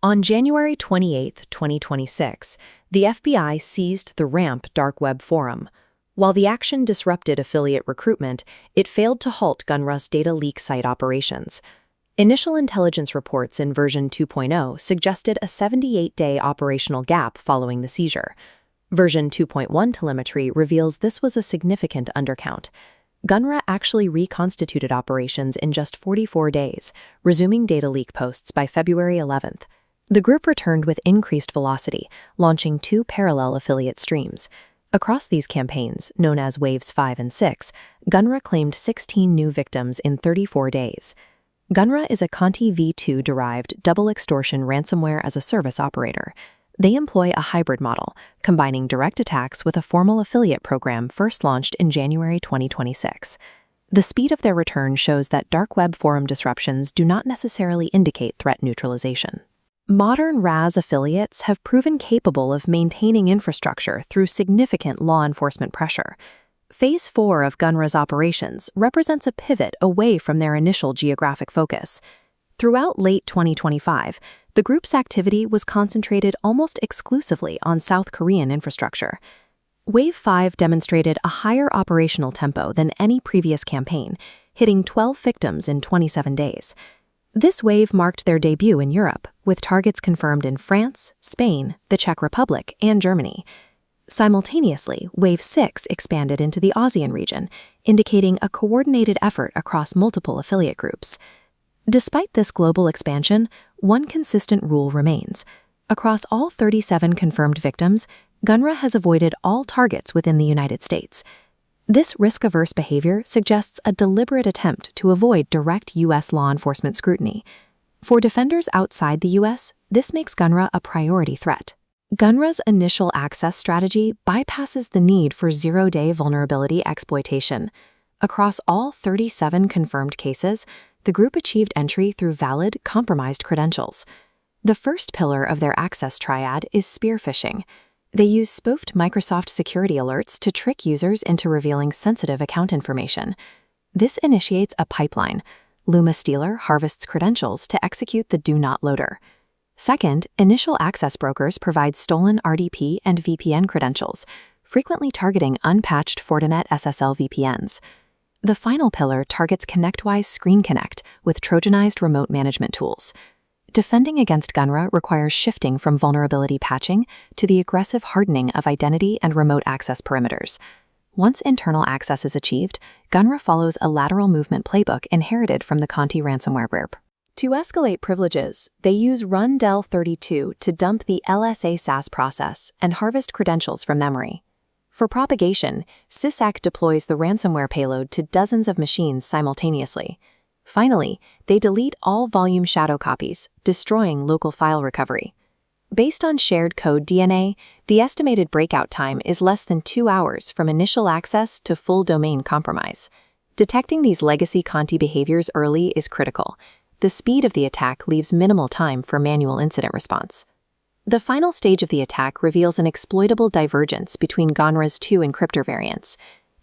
On January 28, 2026, the FBI seized the RAMP dark web forum. While the action disrupted affiliate recruitment, it failed to halt Gunra's data leak site operations. Initial intelligence reports in version 2.0 suggested a 78-day operational gap following the seizure. Version 2.1 telemetry reveals this was a significant undercount. Gunra actually reconstituted operations in just 44 days, resuming data leak posts by February 11th. The group returned with increased velocity, launching 2 parallel affiliate streams. Across these campaigns, known as Waves 5 and 6, Gunra claimed 16 new victims in 34 days. Gunra is a Conti V2-derived double extortion ransomware as a service operator. They employ a hybrid model, combining direct attacks with a formal affiliate program first launched in January 2026. The speed of their return shows that dark web forum disruptions do not necessarily indicate threat neutralization. Modern RAS affiliates have proven capable of maintaining infrastructure through significant law enforcement pressure. Phase 4 of Gunra's operations represents a pivot away from their initial geographic focus. Throughout late 2025, the group's activity was concentrated almost exclusively on South Korean infrastructure. Wave 5 demonstrated a higher operational tempo than any previous campaign, hitting 12 victims in 27 days. This wave marked their debut in Europe, with targets confirmed in France, Spain, the Czech Republic, and Germany. Simultaneously, Wave 6 expanded into the ASEAN region, indicating a coordinated effort across multiple affiliate groups. Despite this global expansion, one consistent rule remains. Across all 37 confirmed victims, Gunra has avoided all targets within the United States. This risk-averse behavior suggests a deliberate attempt to avoid direct U.S. law enforcement scrutiny. For defenders outside the U.S., this makes Gunra a priority threat. Gunra's initial access strategy bypasses the need for zero-day vulnerability exploitation. Across all 37 confirmed cases, the group achieved entry through valid, compromised credentials. The first pillar of their access triad is spear phishing. They use spoofed Microsoft security alerts to trick users into revealing sensitive account information. This initiates a pipeline. Luma Stealer harvests credentials to execute the do not loader. Second, initial access brokers provide stolen RDP and VPN credentials, frequently targeting unpatched Fortinet SSL VPNs. The final pillar targets ConnectWise Screen Connect with Trojanized remote management tools. Defending against Gunra requires shifting from vulnerability patching to the aggressive hardening of identity and remote access perimeters. Once internal access is achieved, Gunra follows a lateral movement playbook inherited from the Conti ransomware group. To escalate privileges, they use rundel32 to dump the LSA SAS process and harvest credentials from memory. For propagation, CSIRT deploys the ransomware payload to dozens of machines simultaneously. Finally, they delete all volume shadow copies, destroying local file recovery. Based on shared code DNA, the estimated breakout time is less than 2 hours from initial access to full domain compromise. Detecting these legacy Conti behaviors early is critical. The speed of the attack leaves minimal time for manual incident response. The final stage of the attack reveals an exploitable divergence between Gunra's 2 encryptor variants.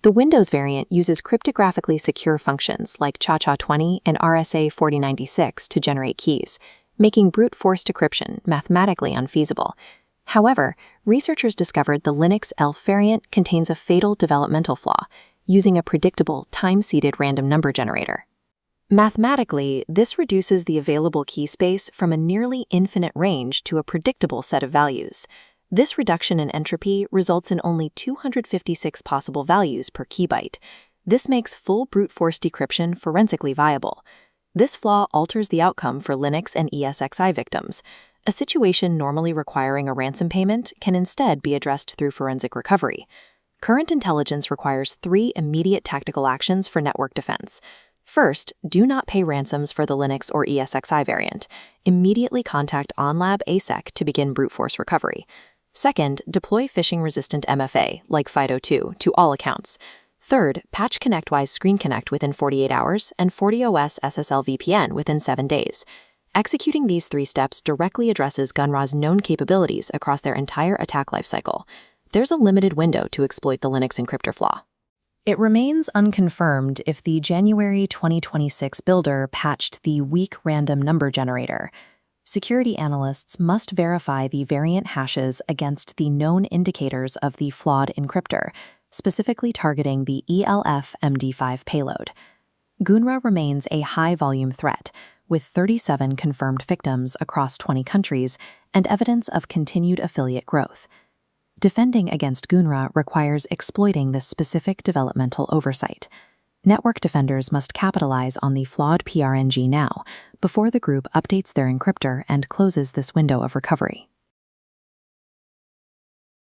The Windows variant uses cryptographically secure functions like CHA-20 and RSA 4096 to generate keys, making brute force decryption mathematically unfeasible. However, researchers discovered the Linux ELF variant contains a fatal developmental flaw, using a predictable, time-seeded random number generator. Mathematically, this reduces the available key space from a nearly infinite range to a predictable set of values. This reduction in entropy results in only 256 possible values per key byte. This makes full brute force decryption forensically viable. This flaw alters the outcome for Linux and ESXi victims. A situation normally requiring a ransom payment can instead be addressed through forensic recovery. Current intelligence requires 3 immediate tactical actions for network defense. First, do not pay ransoms for the Linux or ESXi variant. Immediately contact OnLab ASEC to begin brute force recovery. Second, deploy phishing-resistant MFA, like FIDO2, to all accounts. Third, patch ConnectWise Screen Connect within 48 hours and FortiOS SSL VPN within 7 days. Executing these 3 steps directly addresses Gunra's known capabilities across their entire attack lifecycle. There's a limited window to exploit the Linux encryptor flaw. It remains unconfirmed if the January 2026 builder patched the weak random number generator. Security analysts must verify the variant hashes against the known indicators of the flawed encryptor, specifically targeting the ELF MD5 payload. Gunra remains a high-volume threat, with 37 confirmed victims across 20 countries and evidence of continued affiliate growth. Defending against Gunra requires exploiting this specific developmental oversight. Network defenders must capitalize on the flawed PRNG now, before the group updates their encryptor and closes this window of recovery.